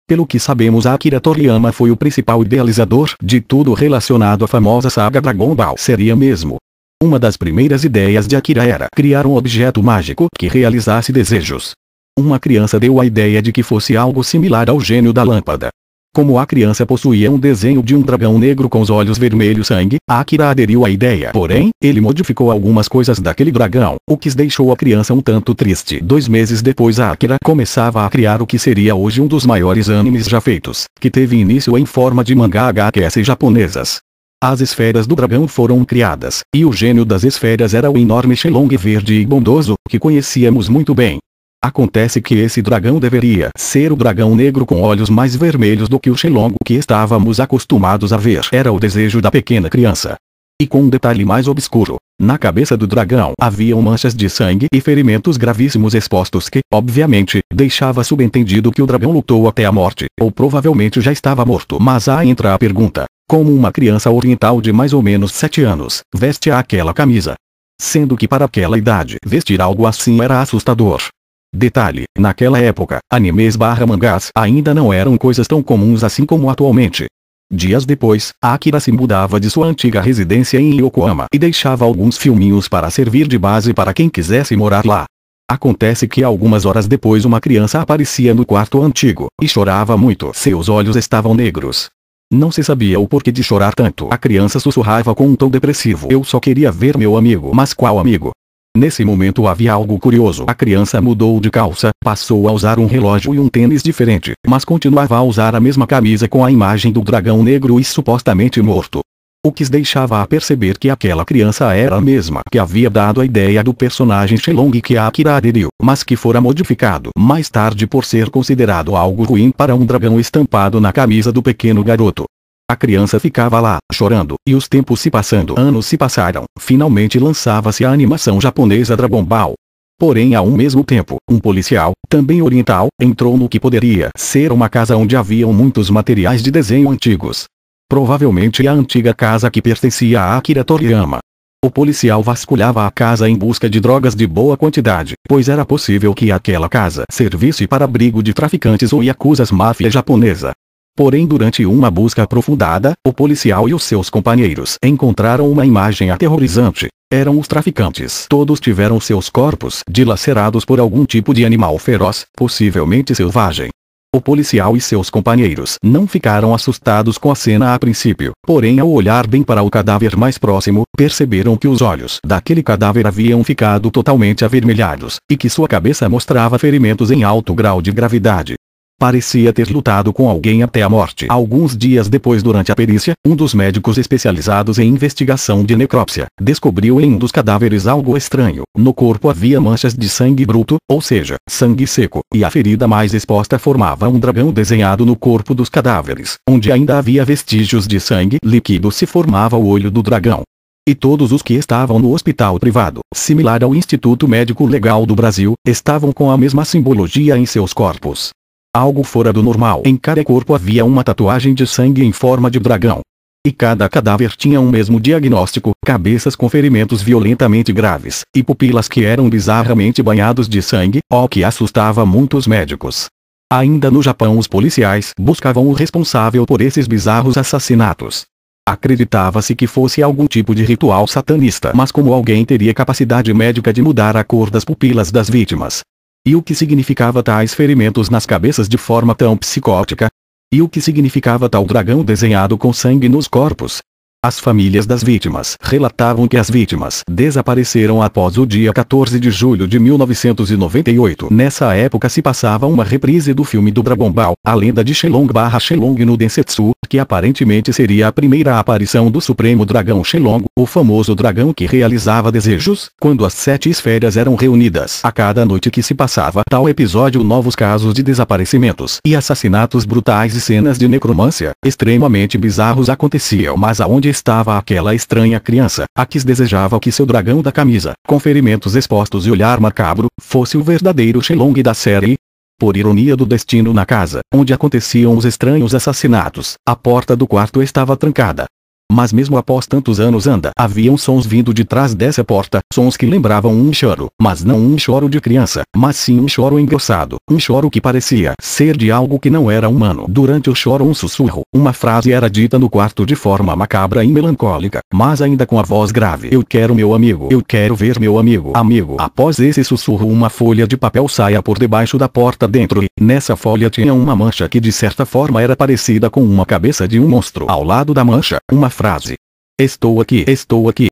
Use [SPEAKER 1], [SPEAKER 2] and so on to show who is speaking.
[SPEAKER 1] Pelo que sabemos, Akira Toriyama foi o principal idealizador de tudo relacionado à famosa saga Dragon Ball. Seria mesmo. Uma das primeiras ideias de Akira era criar um objeto mágico que realizasse desejos. Uma criança deu a ideia de que fosse algo similar ao gênio da lâmpada. Como a criança possuía um desenho de um dragão negro com os olhos vermelhos sangue, Akira aderiu à ideia. Porém, ele modificou algumas coisas daquele dragão, o que deixou a criança um tanto triste. 2 meses depois, Akira começava a criar o que seria hoje um dos maiores animes já feitos, que teve início em forma de mangá HQs japonesas. As esferas do dragão foram criadas, e o gênio das esferas era o enorme Shenlong verde e bondoso, que conhecíamos muito bem. Acontece que esse dragão deveria ser o dragão negro com olhos mais vermelhos do que o Shenlong que estávamos acostumados a ver. Era o desejo da pequena criança. E com um detalhe mais obscuro, na cabeça do dragão haviam manchas de sangue e ferimentos gravíssimos expostos que, obviamente, deixava subentendido que o dragão lutou até a morte, ou provavelmente já estava morto. Mas aí entra a pergunta: como uma criança oriental de mais ou menos 7 anos, veste aquela camisa? Sendo que para aquela idade, vestir algo assim era assustador. Detalhe, naquela época, animes/mangás ainda não eram coisas tão comuns assim como atualmente. Dias depois, Akira se mudava de sua antiga residência em Yokohama e deixava alguns filminhos para servir de base para quem quisesse morar lá. Acontece que algumas horas depois uma criança aparecia no quarto antigo, e chorava muito. Seus olhos estavam negros. Não se sabia o porquê de chorar tanto. A criança sussurrava com um tom depressivo: "Eu só queria ver meu amigo." Mas qual amigo? Nesse momento havia algo curioso. A criança mudou de calça, passou a usar um relógio e um tênis diferente, mas continuava a usar a mesma camisa com a imagem do dragão negro e supostamente morto. O que deixava a perceber que aquela criança era a mesma que havia dado a ideia do personagem Shenlong que Akira aderiu, mas que fora modificado mais tarde por ser considerado algo ruim para um dragão estampado na camisa do pequeno garoto. A criança ficava lá, chorando, e os tempos se passando. Anos se passaram. Finalmente lançava-se a animação japonesa Dragon Ball. Porém, ao mesmo tempo, um policial, também oriental, entrou no que poderia ser uma casa onde haviam muitos materiais de desenho antigos. Provavelmente a antiga casa que pertencia a Akira Toriyama. O policial vasculhava a casa em busca de drogas de boa quantidade, pois era possível que aquela casa servisse para abrigo de traficantes ou yakuzas máfia japonesa. Porém, durante uma busca aprofundada, o policial e os seus companheiros encontraram uma imagem aterrorizante. Eram os traficantes. Todos tiveram seus corpos dilacerados por algum tipo de animal feroz, possivelmente selvagem. O policial e seus companheiros não ficaram assustados com a cena a princípio, porém ao olhar bem para o cadáver mais próximo, perceberam que os olhos daquele cadáver haviam ficado totalmente avermelhados, e que sua cabeça mostrava ferimentos em alto grau de gravidade. Parecia ter lutado com alguém até a morte. Alguns dias depois, durante a perícia, um dos médicos especializados em investigação de necrópsia descobriu em um dos cadáveres algo estranho. No corpo havia manchas de sangue bruto, ou seja, sangue seco, e a ferida mais exposta formava um dragão desenhado no corpo dos cadáveres. Onde ainda havia vestígios de sangue líquido se formava o olho do dragão. E todos os que estavam no hospital privado, similar ao Instituto Médico Legal do Brasil, estavam com a mesma simbologia em seus corpos. Algo fora do normal. Em cada corpo havia uma tatuagem de sangue em forma de dragão. E cada cadáver tinha um mesmo diagnóstico: cabeças com ferimentos violentamente graves, e pupilas que eram bizarramente banhados de sangue, o que assustava muitos médicos. Ainda no Japão, os policiais buscavam o responsável por esses bizarros assassinatos. Acreditava-se que fosse algum tipo de ritual satanista. Mas como alguém teria capacidade médica de mudar a cor das pupilas das vítimas? E o que significava tais ferimentos nas cabeças de forma tão psicótica? E o que significava tal dragão desenhado com sangue nos corpos? As famílias das vítimas relatavam que as vítimas desapareceram após o dia 14 de julho de 1998. Nessa época se passava uma reprise do filme do Dragon Ball, A Lenda de Shenlong no Densetsu, que aparentemente seria a primeira aparição do Supremo Dragão Shenlong, o famoso dragão que realizava desejos, quando as 7 esferas eram reunidas. A cada noite que se passava tal episódio, novos casos de desaparecimentos e assassinatos brutais e cenas de necromância extremamente bizarros aconteciam. Mas aonde estava aquela estranha criança, a que desejava que seu dragão da camisa, com ferimentos expostos e olhar macabro, fosse o verdadeiro Shenlong da série? Por ironia do destino, na casa onde aconteciam os estranhos assassinatos, a porta do quarto estava trancada. Mas mesmo após tantos anos haviam sons vindo de trás dessa porta, sons que lembravam um choro, mas não um choro de criança, mas sim um choro engrossado, um choro que parecia ser de algo que não era humano. Durante o choro um sussurro, uma frase era dita no quarto de forma macabra e melancólica, mas ainda com a voz grave: eu quero meu amigo, eu quero ver meu amigo. Após esse sussurro uma folha de papel saia por debaixo da porta dentro e, nessa folha tinha uma mancha que de certa forma era parecida com uma cabeça de um monstro. Ao lado da mancha, uma frase: estou aqui, estou aqui.